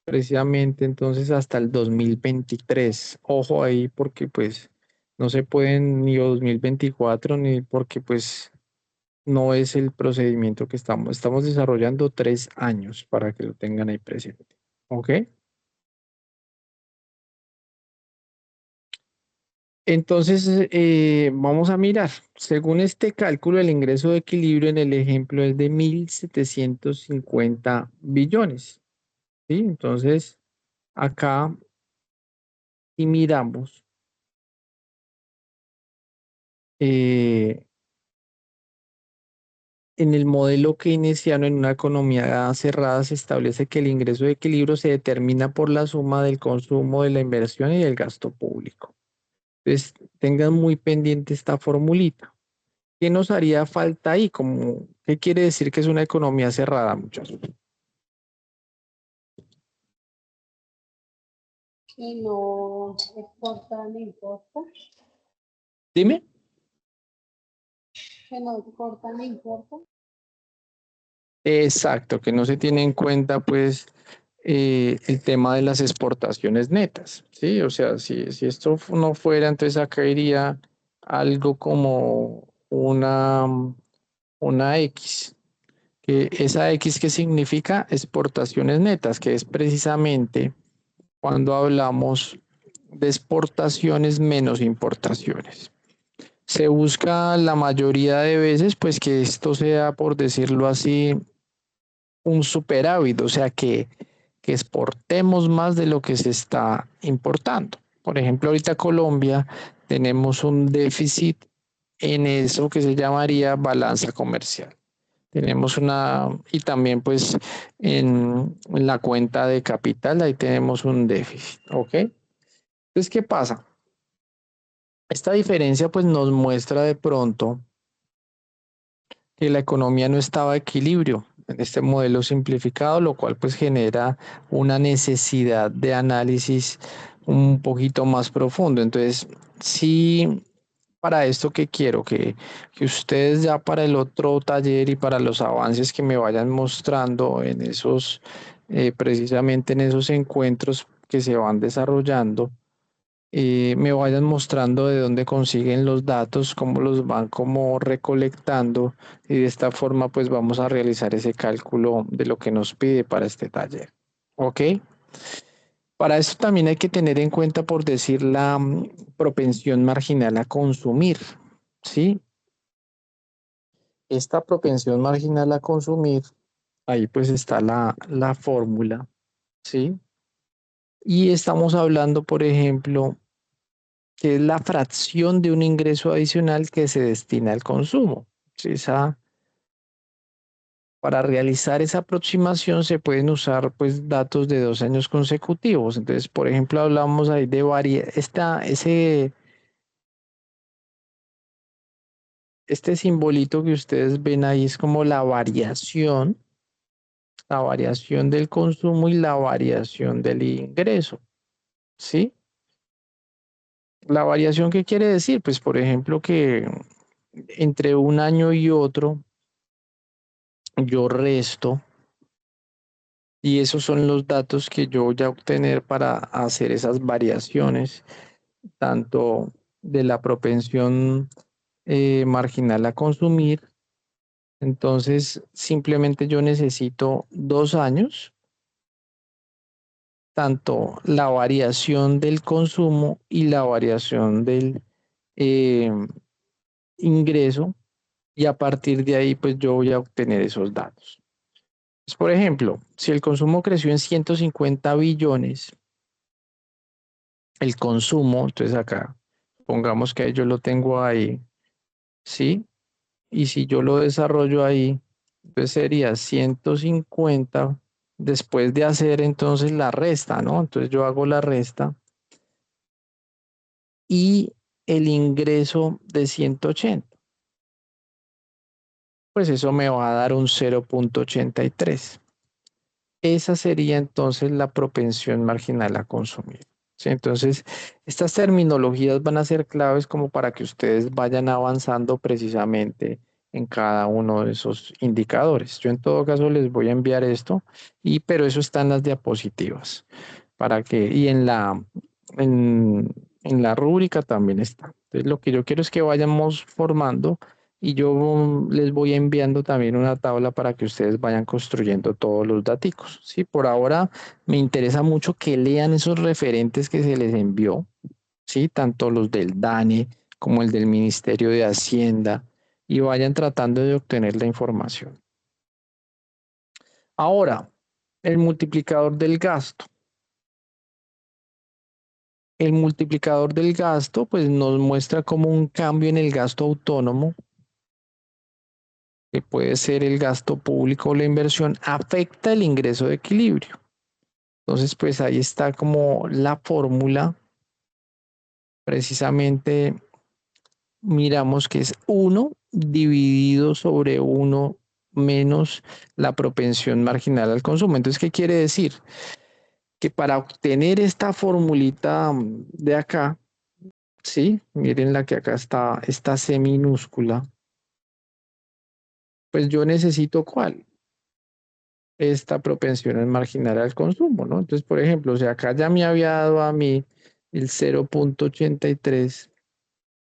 Speaker 1: precisamente entonces hasta el 2023. Ojo ahí porque pues no se pueden ni 2024 ni porque pues no es el procedimiento que estamos desarrollando 3 años para que lo tengan ahí presente. ¿Ok? Entonces, vamos a mirar. Según este cálculo, el ingreso de equilibrio en el ejemplo es de 1.750 billones. ¿Sí? Entonces, acá, si miramos, eh, en el modelo keynesiano en una economía cerrada se establece que el ingreso de equilibrio se determina por la suma del consumo, de la inversión y del gasto público. Entonces, tengan muy pendiente esta formulita. ¿Qué nos haría falta ahí? Como, ¿qué quiere decir que es una economía cerrada, muchachos?
Speaker 2: Que no exporta ni importa.
Speaker 1: Dime.
Speaker 2: Que no exporta ni importa.
Speaker 1: Exacto, que no se tiene en cuenta, pues, el tema de las exportaciones netas, ¿sí? O sea, si esto no fuera, entonces acá iría algo como una X, que esa X que significa exportaciones netas, que es precisamente cuando hablamos de exportaciones menos importaciones. Se busca la mayoría de veces, pues, que esto sea, por decirlo así, un superávit, o sea, que exportemos más de lo que se está importando. Por ejemplo, ahorita Colombia tenemos un déficit en eso que se llamaría balanza comercial. Tenemos y también pues en la cuenta de capital, ahí tenemos un déficit, ¿ok? Entonces, ¿qué pasa? Esta diferencia pues nos muestra de pronto que la economía no estaba a equilibrio en este modelo simplificado, lo cual pues genera una necesidad de análisis un poquito más profundo. Entonces, sí, para esto que quiero, que ustedes ya para el otro taller y para los avances que me vayan mostrando en esos, precisamente en esos encuentros que se van desarrollando, me vayan mostrando de dónde consiguen los datos, cómo los van como recolectando y de esta forma pues vamos a realizar ese cálculo de lo que nos pide para este taller. ¿Ok? Para eso también hay que tener en cuenta, por decir, la propensión marginal a consumir. ¿Sí? Esta propensión marginal a consumir, ahí pues está la fórmula. ¿Sí? Y estamos hablando, por ejemplo, que es la fracción de un ingreso adicional que se destina al consumo. Sí, para realizar esa aproximación se pueden usar pues datos de 2 años consecutivos. Entonces, por ejemplo, hablamos ahí de este simbolito que ustedes ven ahí es como la variación del consumo y la variación del ingreso, ¿sí? La variación, ¿qué quiere decir? Pues, por ejemplo, que entre un año y otro yo resto. Y esos son los datos que yo voy a obtener para hacer esas variaciones, tanto de la propensión marginal a consumir. Entonces, simplemente yo necesito 2 años, tanto la variación del consumo y la variación del eh, ingreso, y a partir de ahí, pues yo voy a obtener esos datos. Pues, por ejemplo, si el consumo creció en 150 billones, el consumo, entonces acá, pongamos que yo lo tengo ahí, ¿sí? Y si yo lo desarrollo ahí, pues sería 150 después de hacer entonces la resta, ¿no? Entonces yo hago la resta y el ingreso de 180, pues eso me va a dar un 0,83. Esa sería entonces la propensión marginal a consumir. ¿Sí? Entonces, estas terminologías van a ser claves como para que ustedes vayan avanzando precisamente en cada uno de esos indicadores. Yo en todo caso les voy a enviar esto, pero eso está en las diapositivas, y en la rúbrica también está. Entonces lo que yo quiero es que vayamos formando y yo les voy enviando también una tabla para que ustedes vayan construyendo todos los daticos. Sí, por ahora me interesa mucho que lean esos referentes que se les envió, ¿sí? Tanto los del DANE como el del Ministerio de Hacienda, y vayan tratando de obtener la información. Ahora, el multiplicador del gasto. El multiplicador del gasto pues nos muestra como un cambio en el gasto autónomo, que puede ser el gasto público o la inversión, afecta el ingreso de equilibrio. Entonces pues ahí está como la fórmula. Precisamente miramos que es 1 dividido sobre 1 menos la propensión marginal al consumo. Entonces, ¿qué quiere decir? Que para obtener esta formulita de acá, ¿sí? Miren la que acá está, esta C minúscula. Pues yo necesito ¿cuál? Esta propensión marginal al consumo, ¿no? Entonces, por ejemplo, si acá ya me había dado a mí el 0.83,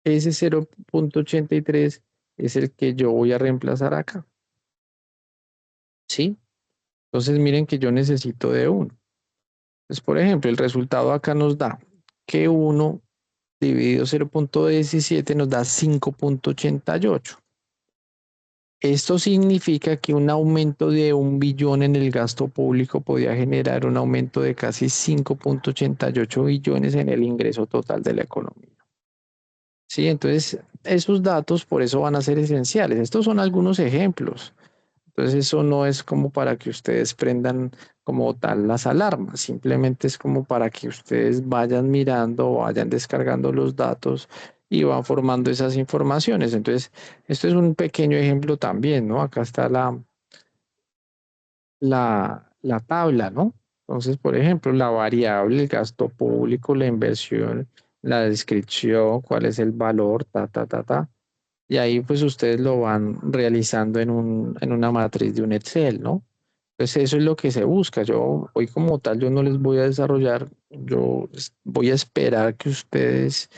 Speaker 1: ese 0.83 es el que yo voy a reemplazar acá, ¿sí? Entonces, miren que yo necesito de 1. Entonces, por ejemplo, el resultado acá nos da que 1 dividido 0.17 nos da 5.88. Esto significa que un aumento de 1 billón en el gasto público podía generar un aumento de casi 5.88 billones en el ingreso total de la economía. Sí, entonces esos datos por eso van a ser esenciales. Estos son algunos ejemplos. Entonces eso no es como para que ustedes prendan como tal las alarmas, simplemente es como para que ustedes vayan mirando, vayan descargando los datos y van formando esas informaciones. Entonces, esto es un pequeño ejemplo también, ¿no? Acá está la tabla, ¿no? Entonces, por ejemplo, la variable, el gasto público, la inversión, la descripción, cuál es el valor, ta. Y ahí pues ustedes lo van realizando en una matriz de un Excel, ¿no? Pues eso es lo que se busca. Yo hoy como tal, yo no les voy a desarrollar, yo voy a esperar que ustedes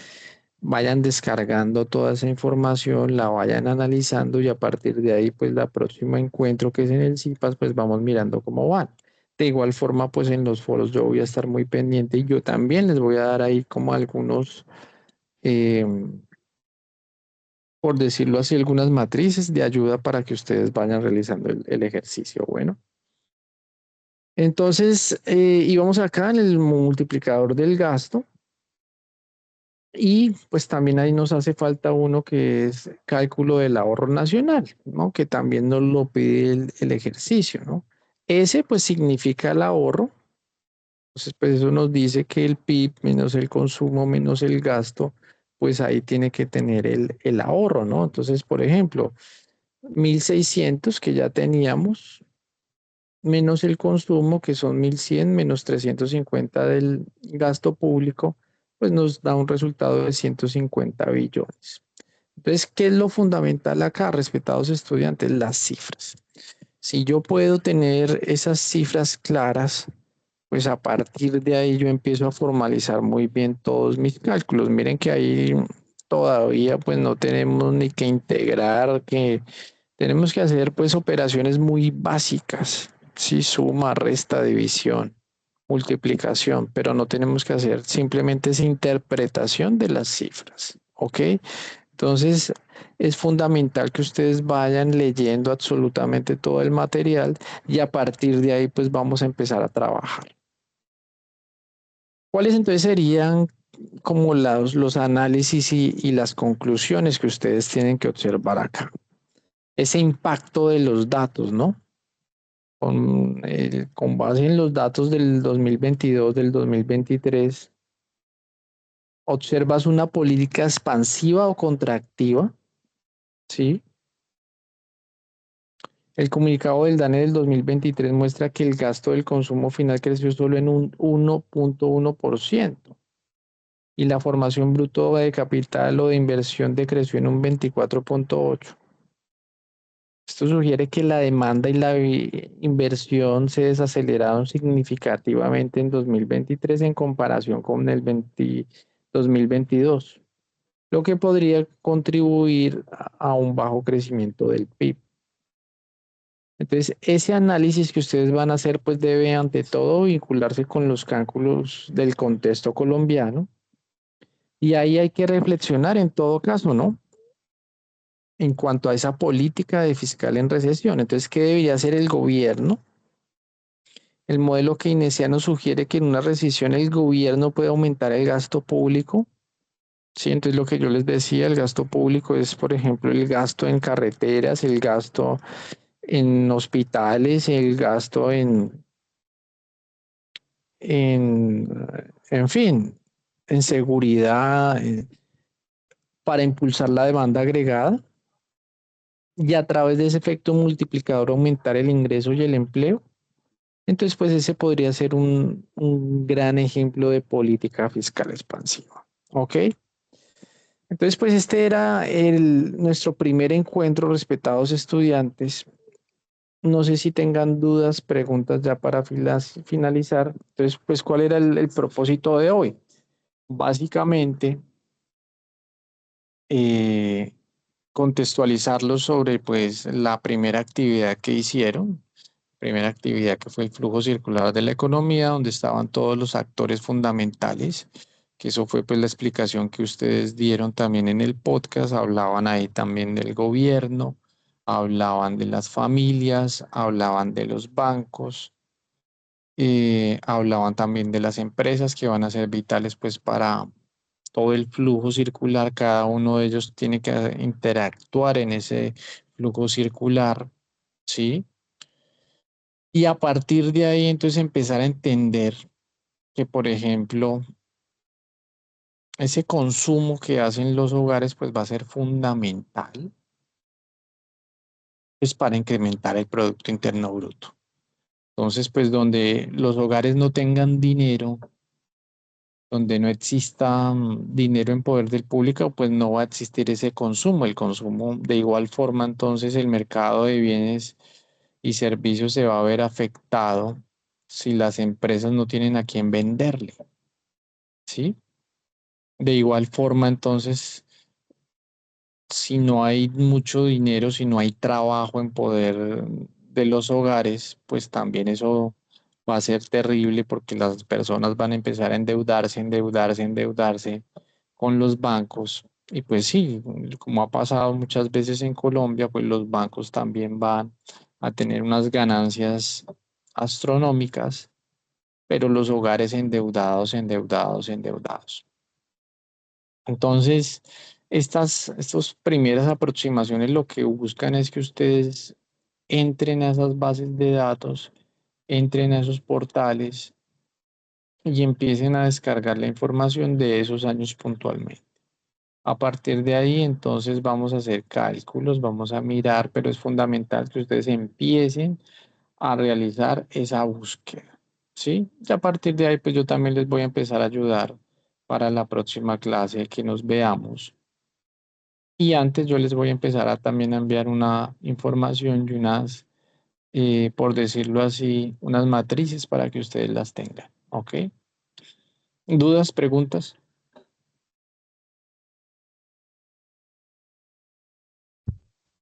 Speaker 1: vayan descargando toda esa información, la vayan analizando y a partir de ahí, pues la próxima encuentro que es en el CIPAS, pues vamos mirando cómo van. De igual forma, pues en los foros yo voy a estar muy pendiente y yo también les voy a dar ahí como algunos, por decirlo así, algunas matrices de ayuda para que ustedes vayan realizando el ejercicio. Bueno. Entonces, íbamos acá en el multiplicador del gasto y pues también ahí nos hace falta uno que es cálculo del ahorro nacional, ¿no? Que también nos lo pide el ejercicio, ¿no? Ese pues significa el ahorro. Entonces, pues eso nos dice que el PIB menos el consumo menos el gasto, pues ahí tiene que tener el ahorro, ¿no? Entonces, por ejemplo, 1.600 que ya teníamos, menos el consumo, que son 1.100 menos 350 del gasto público, pues nos da un resultado de 150 billones. Entonces, ¿qué es lo fundamental acá, respetados estudiantes? Las cifras. Si yo puedo tener esas cifras claras, pues a partir de ahí yo empiezo a formalizar muy bien todos mis cálculos. Miren que ahí todavía pues no tenemos ni que integrar, que tenemos que hacer pues operaciones muy básicas, sí, suma, resta, división, multiplicación, pero no tenemos que hacer simplemente esa interpretación de las cifras, ¿ok? Entonces es fundamental que ustedes vayan leyendo absolutamente todo el material y a partir de ahí pues vamos a empezar a trabajar. ¿Cuáles entonces serían como los análisis y las conclusiones que ustedes tienen que observar acá? Ese impacto de los datos, ¿no? Con base en los datos del 2022, del 2023, observas una política expansiva o contractiva, ¿sí? El comunicado del DANE del 2023 muestra que el gasto del consumo final creció solo en un 1.1% y la formación bruto de capital o de inversión decreció en un 24.8%. Esto sugiere que la demanda y la inversión se desaceleraron significativamente en 2023 en comparación con el 2022, lo que podría contribuir a un bajo crecimiento del PIB. Entonces, ese análisis que ustedes van a hacer, pues debe ante todo vincularse con los cálculos del contexto colombiano. Y ahí hay que reflexionar en todo caso, ¿no? En cuanto a esa política de fiscal en recesión. Entonces, ¿qué debería hacer el gobierno? El modelo keynesiano sugiere que en una recesión el gobierno puede aumentar el gasto público. Sí, entonces lo que yo les decía, el gasto público es, por ejemplo, el gasto en carreteras, el gasto en hospitales, el gasto en, en fin, en seguridad, para impulsar la demanda agregada y a través de ese efecto multiplicador aumentar el ingreso y el empleo. Entonces, pues ese podría ser un gran ejemplo de política fiscal expansiva. ¿Ok? Entonces, pues este era nuestro primer encuentro, respetados estudiantes. No sé si tengan dudas, preguntas ya para finalizar. Entonces, pues, ¿cuál era el propósito de hoy? Básicamente, eh, contextualizarlos sobre pues la primera actividad que hicieron, primera actividad que fue el flujo circular de la economía, donde estaban todos los actores fundamentales, que eso fue pues la explicación que ustedes dieron también en el podcast, hablaban ahí también del gobierno, hablaban de las familias, hablaban de los bancos, hablaban también de las empresas que van a ser vitales pues para todo el flujo circular, cada uno de ellos tiene que interactuar en ese flujo circular, ¿sí? Y a partir de ahí, entonces empezar a entender que, por ejemplo, ese consumo que hacen los hogares, pues va a ser fundamental, pues para incrementar el Producto Interno Bruto. Entonces, pues donde los hogares no tengan dinero, donde no exista dinero en poder del público, pues no va a existir ese consumo. El consumo, de igual forma, entonces el mercado de bienes y servicios se va a ver afectado si las empresas no tienen a quién venderle, ¿sí? De igual forma, entonces, si no hay mucho dinero, si no hay trabajo en poder de los hogares, pues también eso va a ser terrible porque las personas van a empezar a endeudarse, endeudarse, endeudarse con los bancos. Y pues sí, como ha pasado muchas veces en Colombia, pues los bancos también van a tener unas ganancias astronómicas, pero los hogares endeudados, endeudados, endeudados. Entonces, estas primeras aproximaciones lo que buscan es que ustedes entren a esas bases de datos, entren a esos portales y empiecen a descargar la información de esos años puntualmente. A partir de ahí, entonces vamos a hacer cálculos, vamos a mirar, pero es fundamental que ustedes empiecen a realizar esa búsqueda, ¿sí? Y a partir de ahí, pues yo también les voy a empezar a ayudar para la próxima clase que nos veamos. Y antes yo les voy a empezar a también a enviar una información y unas, por decirlo así, unas matrices para que ustedes las tengan, ¿ok? ¿Dudas, preguntas?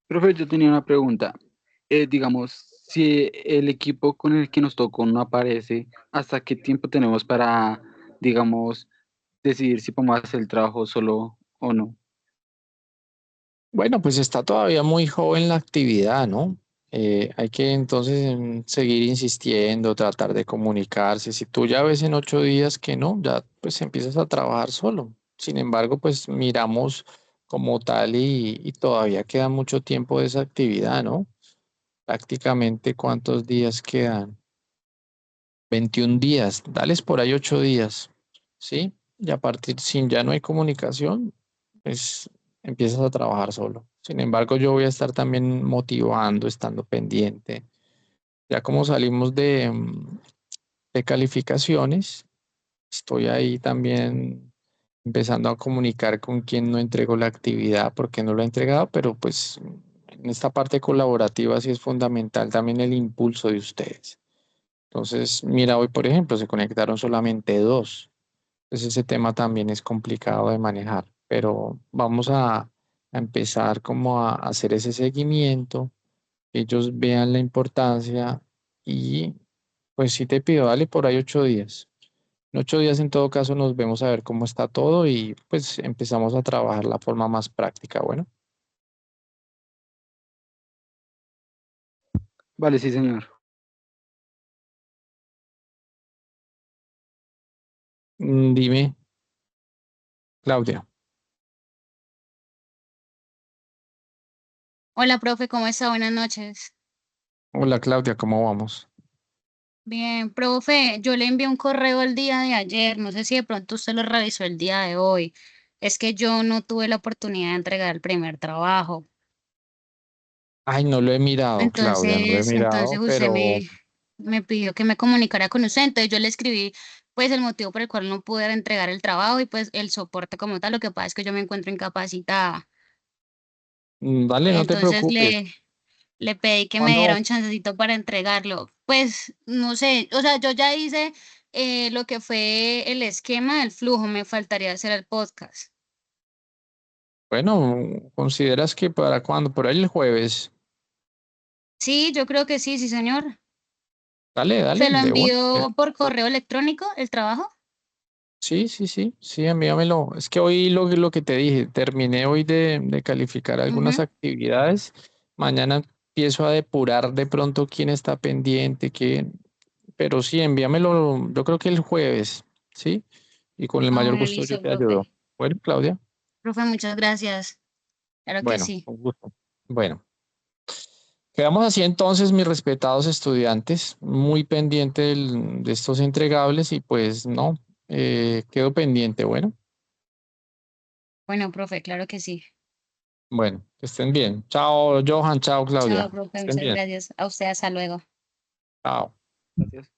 Speaker 3: Profe, yo tenía una pregunta. Digamos, si el equipo con el que nos tocó no aparece, ¿hasta qué tiempo tenemos para, digamos, decidir si podemos hacer el trabajo solo o no?
Speaker 1: Bueno, pues está todavía muy joven la actividad, ¿no? Hay que entonces seguir insistiendo, tratar de comunicarse. Si tú ya ves en 8 días que no, ya pues empiezas a trabajar solo. Sin embargo, pues miramos como tal y todavía queda mucho tiempo de esa actividad, ¿no? Prácticamente cuántos días quedan. 21 días, dales por ahí 8 días, ¿sí? Y a partir, si ya no hay comunicación, pues empiezas a trabajar solo. Sin embargo, yo voy a estar también motivando, estando pendiente. Ya como salimos de calificaciones, estoy ahí también empezando a comunicar con quien no entregó la actividad, porque no lo ha entregado, pero pues en esta parte colaborativa sí es fundamental también el impulso de ustedes. Entonces, mira, hoy, por ejemplo, se conectaron solamente dos. Entonces, ese tema también es complicado de manejar, pero vamos a empezar como a hacer ese seguimiento, que ellos vean la importancia y pues sí te pido, dale por ahí 8 días. En 8 días en todo caso nos vemos a ver cómo está todo y pues empezamos a trabajar la forma más práctica. Bueno,
Speaker 3: Vale, sí, señor.
Speaker 1: Dime, Claudia.
Speaker 4: Hola, profe, ¿cómo está? Buenas noches.
Speaker 1: Hola Claudia, ¿cómo vamos?
Speaker 4: Bien, profe, yo le envié un correo el día de ayer, no sé si de pronto usted lo revisó el día de hoy. Es que yo no tuve la oportunidad de entregar el primer trabajo.
Speaker 1: Ay, no lo he mirado, Claudia, no lo he
Speaker 4: Entonces
Speaker 1: mirado,
Speaker 4: usted
Speaker 1: pero
Speaker 4: me pidió que me comunicara con usted, entonces yo le escribí pues el motivo por el cual no pude entregar el trabajo y pues el soporte como tal. Lo que pasa es que yo me encuentro incapacitada.
Speaker 1: dale, no te
Speaker 4: Entonces
Speaker 1: preocupes.
Speaker 4: le pedí que
Speaker 1: No,
Speaker 4: me diera
Speaker 1: no,
Speaker 4: un chancecito para entregarlo. Pues no sé, o sea, yo ya hice lo que fue el esquema del flujo, me faltaría hacer el podcast.
Speaker 1: bueno, ¿consideras que para cuándo? Por ahí el jueves.
Speaker 4: Sí, yo creo que sí, sí, señor.
Speaker 1: Dale, dale,
Speaker 4: ¿Se lo
Speaker 1: de una.
Speaker 4: envió por correo electrónico el trabajo?
Speaker 1: Sí, sí, sí, sí, envíamelo. Es que hoy lo que te dije, terminé hoy de calificar algunas
Speaker 4: Ujú.
Speaker 1: actividades. Mañana empiezo a depurar de pronto quién está pendiente, quién. Pero sí, envíamelo, yo creo que el jueves, ¿sí? Y con el
Speaker 4: Ah,
Speaker 1: mayor
Speaker 4: bueno,
Speaker 1: gusto yo
Speaker 4: listo,
Speaker 1: te ayudo.
Speaker 4: profe.
Speaker 1: Bueno, Claudia.
Speaker 4: Profe, muchas gracias. Claro que
Speaker 1: Bueno,
Speaker 4: sí.
Speaker 1: un gusto. Bueno, quedamos así entonces, mis respetados estudiantes, muy pendiente de estos entregables y pues no, quedo pendiente. Bueno,
Speaker 4: Bueno, profe, claro que sí.
Speaker 1: bueno, que estén bien. Chao, Johan, chao,
Speaker 4: Chao,
Speaker 1: Claudia. Que
Speaker 4: profe,
Speaker 1: estén
Speaker 4: muchas
Speaker 1: bien.
Speaker 4: gracias. A usted, hasta luego.
Speaker 1: Chao.
Speaker 3: Gracias.